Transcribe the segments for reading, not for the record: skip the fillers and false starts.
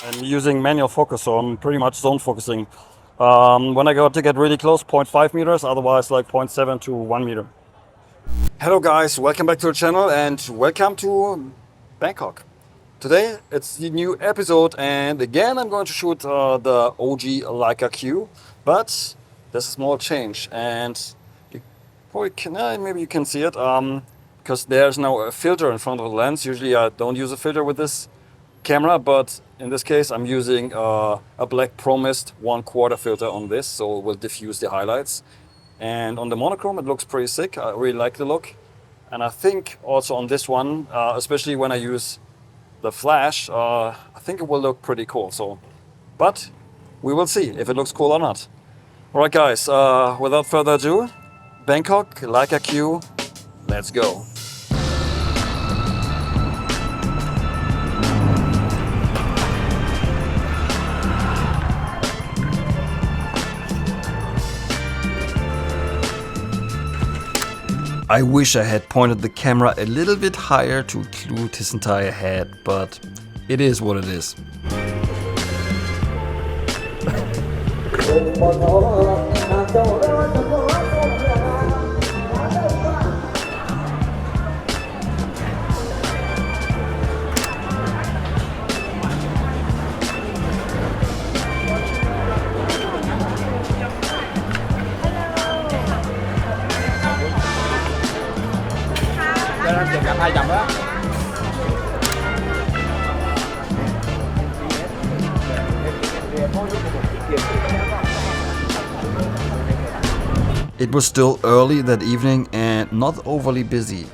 I'm using manual focus, so I'm pretty much zone focusing. When I go to get really close, 0.5 meters, otherwise like 0.7 to 1 meter. Hello guys, welcome back to the channel and welcome to Bangkok. Today it's the new episode and again I'm going to shoot the OG Leica Q, but there's a small change and you probably can, maybe you can see it because there's now a filter in front of the lens. Usually I don't use a filter with this camera, but in this case I'm using a black Pro Mist 1/4 filter on this, so it will diffuse the highlights. And on the monochrome it looks pretty sick. I really like the look, and I think also on this one, especially when I use the flash, I think it will look pretty cool. So, but we will see if it looks cool or not. All right guys, without further ado, Bangkok, Leica Q, let's go. I wish I had pointed the camera a little bit higher to include his entire head, but it is what it is. It was still early that evening and not overly busy.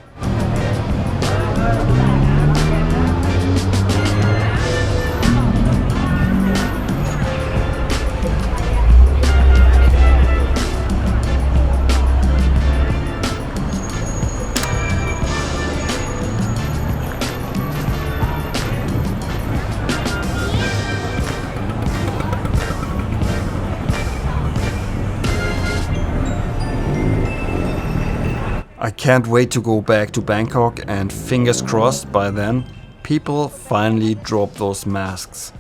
I can't wait to go back to Bangkok and fingers crossed by then people finally drop those masks.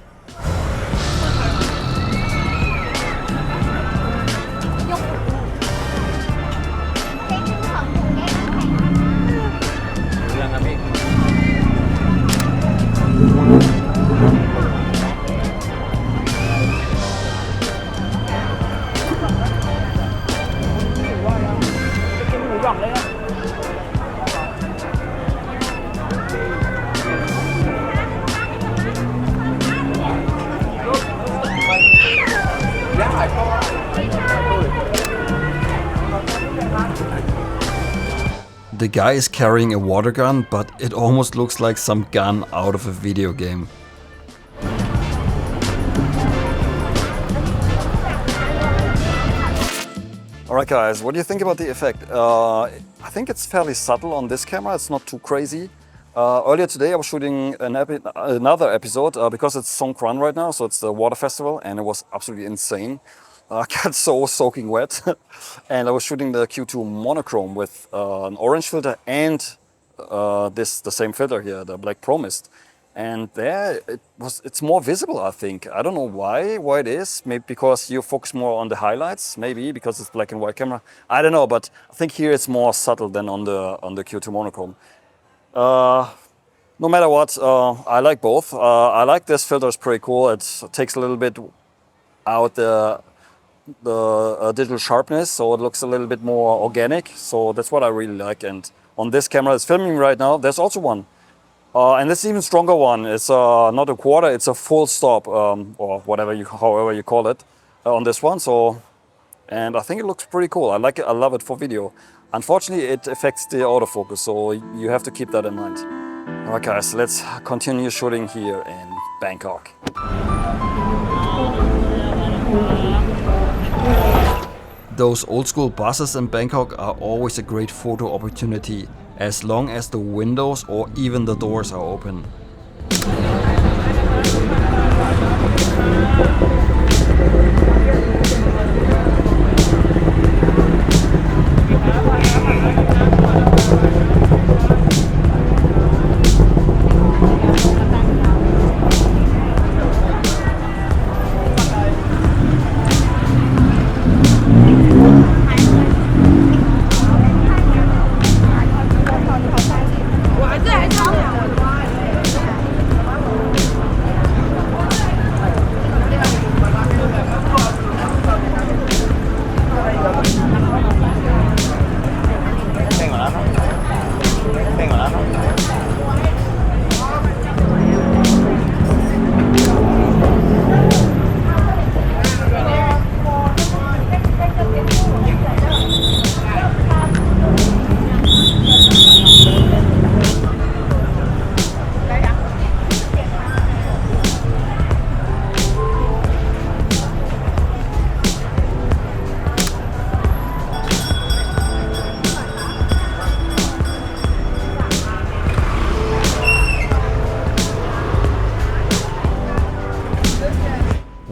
The guy is carrying a water gun, but it almost looks like some gun out of a video game. Alright guys, what do you think about the effect? I think it's fairly subtle on this camera, it's not too crazy. Earlier today I was shooting another episode because it's Songkran right now, so it's the water festival, and it was absolutely insane. I got so soaking wet and I was shooting the Q2 monochrome with an orange filter and the same filter here, the black Pro Mist. And there it's more visible, I think. I don't know why it is. Maybe because you focus more on the highlights, maybe because it's black and white camera. I don't know, but I think here it's more subtle than on the Q2 monochrome. No matter what, I like both. I like this filter, it's pretty cool. It takes a little bit out the digital sharpness, so it looks a little bit more organic. So that's what I really like. And on this camera it's filming right now, there's also one. And it's even stronger one. It's not a quarter, it's a full stop, or whatever however you call it, on this one. So, and I think it looks pretty cool. I like it, I love it for video. Unfortunately, it affects the autofocus, so you have to keep that in mind. Alright guys, let's continue shooting here in Bangkok. Those old school buses in Bangkok are always a great photo opportunity, as long as the windows or even the doors are open.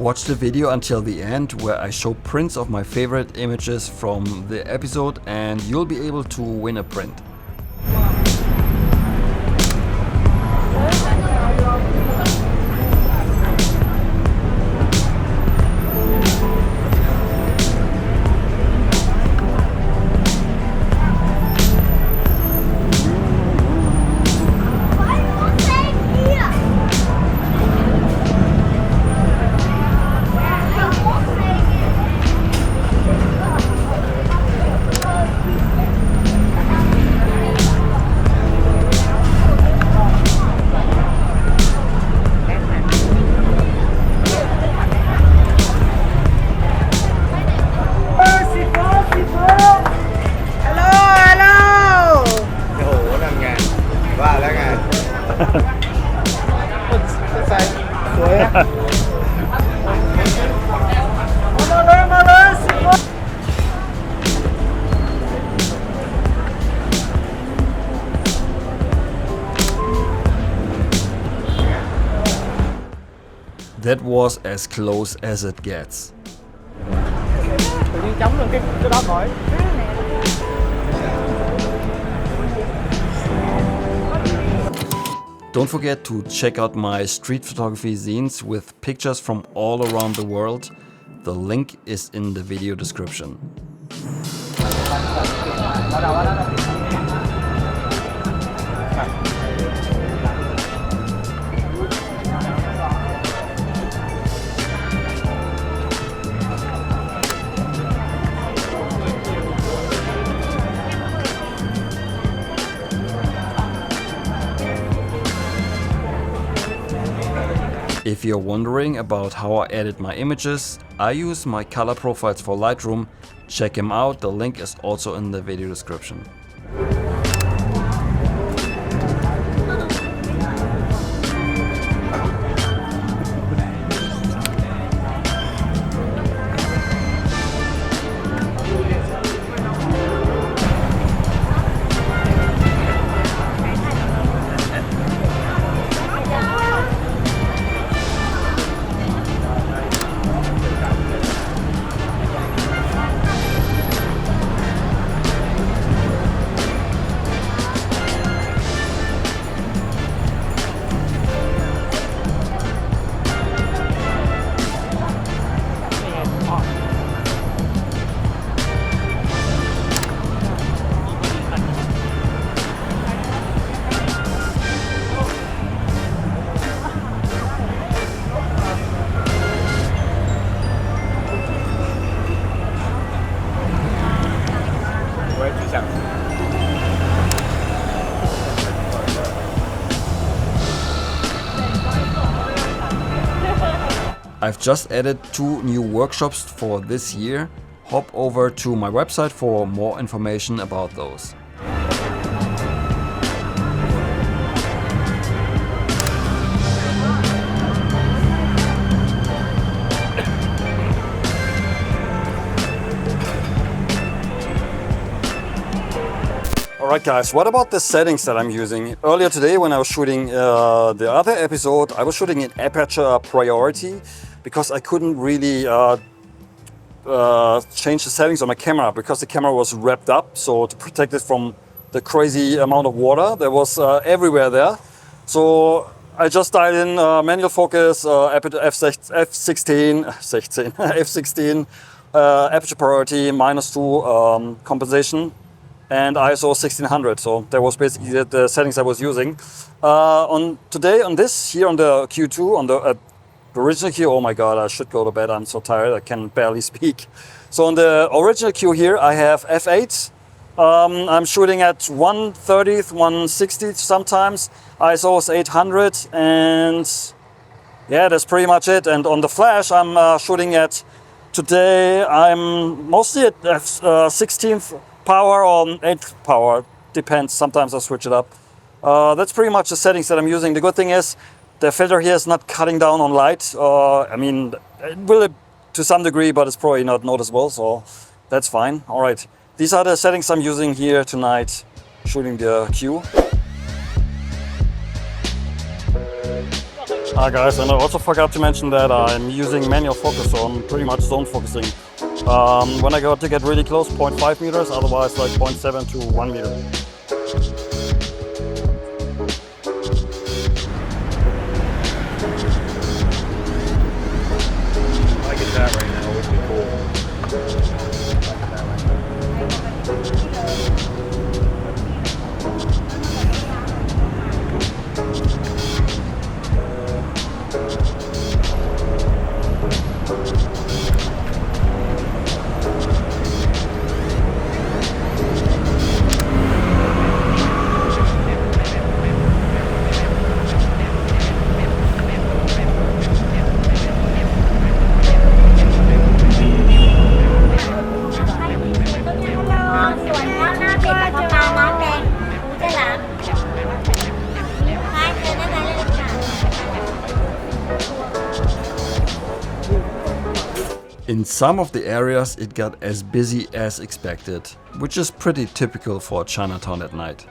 Watch the video until the end where I show prints of my favorite images from the episode and you'll be able to win a print. That was as close as it gets. Don't forget to check out my street photography zines with pictures from all around the world. The link is in the video description. If you're wondering about how I edit my images, I use my color profiles for Lightroom. Check them out, the link is also in the video description. I've just added 2 new workshops for this year. Hop over to my website for more information about those. Alright guys, what about the settings that I'm using? Earlier today when I was shooting the other episode, I was shooting in aperture priority because I couldn't really change the settings on my camera because the camera was wrapped up. So to protect it from the crazy amount of water that was everywhere there. So I just dialed in manual focus, aperture f16, f16, aperture priority, -2 compensation, and ISO 1600. So that was basically the settings I was using. On this here on the Q2, on the original Q, oh my god, I should go to bed, I'm so tired, I can barely speak. So on the original Q here, I have f8. I'm shooting at 1/30th, 1/60th sometimes. ISO is 800, and yeah, that's pretty much it. And on the flash, I'm shooting at, today, I'm mostly at 16th power or 8th power, depends, sometimes I switch it up. That's pretty much the settings that I'm using. The good thing is, the filter here is not cutting down on light. I mean, it will to some degree, but it's probably not noticeable, so that's fine. All right, these are the settings I'm using here tonight, shooting the Q. Guys, and I also forgot to mention that I'm using manual focus, so I'm pretty much zone focusing. When I go to get really close, 0.5 meters, otherwise like 0.7 to 1 meter. I get that right now, would be cool. In some of the areas it got as busy as expected, which is pretty typical for Chinatown at night.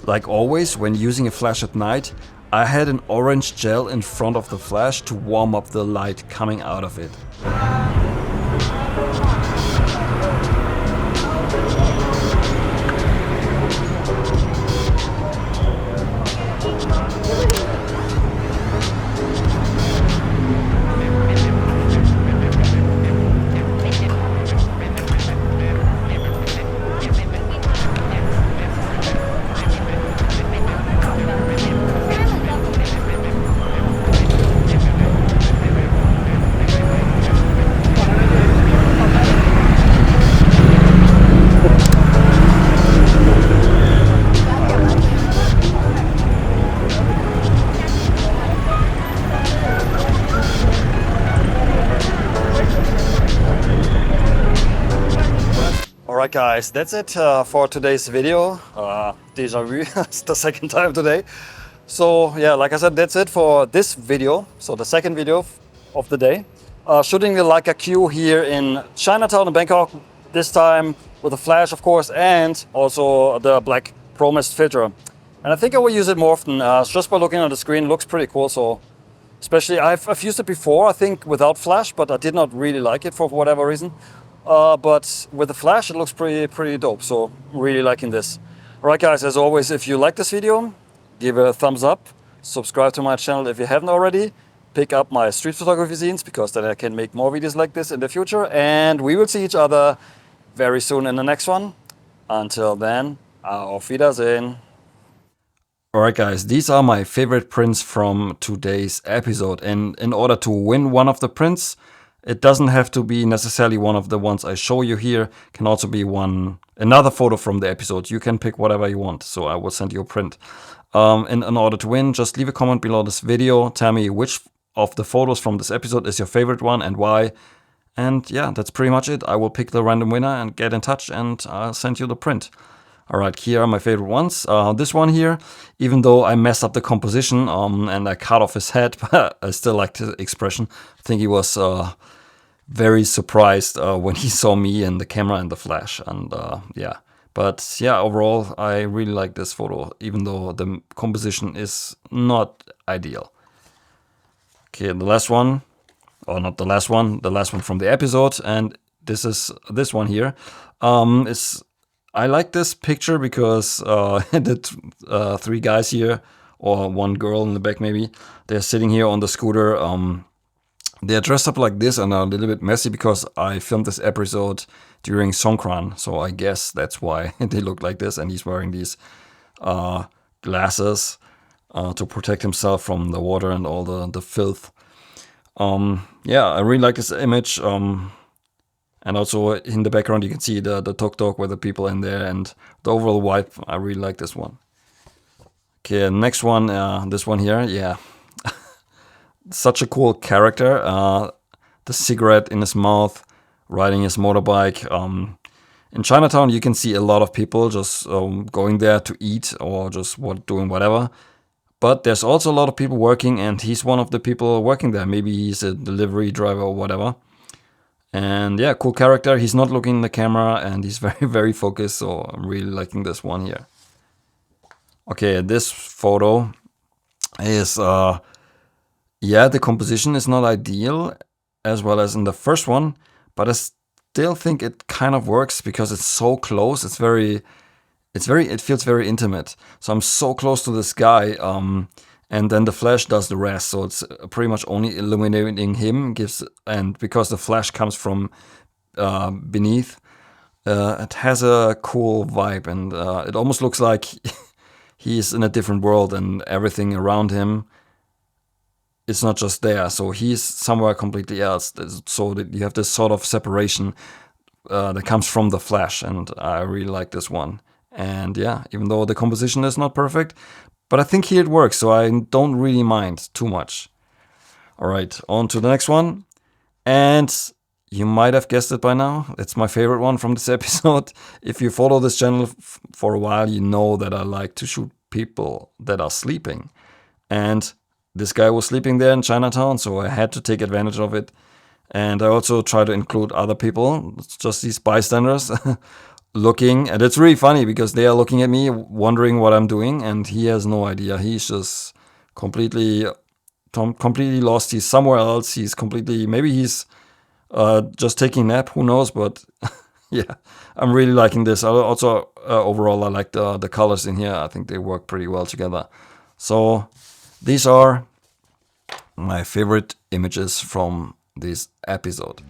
Like always, when using a flash at night, I had an orange gel in front of the flash to warm up the light coming out of it. Alright guys, that's it for today's video. Deja vu, it's the second time today. So yeah, like I said, that's it for this video. So the second video of the day. Shooting the Leica Q here in Chinatown in Bangkok. This time with a flash of course, and also the black Pro Mist filter. And I think I will use it more often, just by looking at the screen, it looks pretty cool. So especially, I've used it before, I think without flash, but I did not really like it for whatever reason. But with the flash, it looks pretty dope. So really liking this. Alright guys, as always, if you like this video, give it a thumbs up. Subscribe to my channel if you haven't already. Pick up my street photography zines, because then I can make more videos like this in the future. And we will see each other very soon in the next one. Until then, auf Wiedersehen. Alright guys, these are my favorite prints from today's episode. And in order to win one of the prints, it doesn't have to be necessarily one of the ones I show you here. It can also be another photo from the episode. You can pick whatever you want. So I will send you a print. And in order to win, just leave a comment below this video. Tell me which of the photos from this episode is your favorite one and why. And yeah, that's pretty much it. I will pick the random winner and get in touch, and I'll send you the print. Alright, here are my favorite ones. This one here, even though I messed up the composition and I cut off his head, but I still liked his expression. I think he was very surprised when he saw me and the camera and the flash. And yeah, but yeah, overall, I really like this photo, even though the composition is not ideal. Okay, the last one, or not the last one from the episode, and this is this one here. I like this picture because the three guys here, or one girl in the back maybe, they're sitting here on the scooter. They're dressed up like this and are a little bit messy because I filmed this episode during Songkran, so I guess that's why they look like this. And he's wearing these glasses to protect himself from the water and all the filth. Yeah, I really like this image. And also in the background you can see the tuk-tuk with the people in there, and the overall vibe. I really like this one. Okay, next one, this one here, yeah. such a cool character. The cigarette in his mouth, riding his motorbike. In Chinatown, you can see a lot of people just going there to eat or just doing whatever. But there's also a lot of people working, and he's one of the people working there. Maybe he's a delivery driver or whatever. And yeah, cool character. He's not looking in the camera, and he's very, very focused. So I'm really liking this one here. Okay, this photo is, yeah, the composition is not ideal as well as in the first one, but I still think it kind of works because it's so close. It feels very intimate. So I'm so close to this guy, and then the flash does the rest. So it's pretty much only illuminating him, and because the flash comes from beneath, it has a cool vibe, and it almost looks like he's in a different world, and everything around him is not just there. So he's somewhere completely else. So that you have this sort of separation that comes from the flash, and I really like this one. And yeah, even though the composition is not perfect, but I think here it works, so I don't really mind too much. All right, on to the next one. And you might have guessed it by now. It's my favorite one from this episode. If you follow this channel for a while, you know that I like to shoot people that are sleeping. And this guy was sleeping there in Chinatown, so I had to take advantage of it. And I also try to include other people, just these bystanders, looking. And it's really funny because they are looking at me, wondering what I'm doing, and he has no idea. He's just completely lost. He's somewhere else. Maybe he's just taking a nap, who knows, but yeah, I'm really liking this. Also, overall, I like the colors in here. I think they work pretty well together. So these are my favorite images from this episode.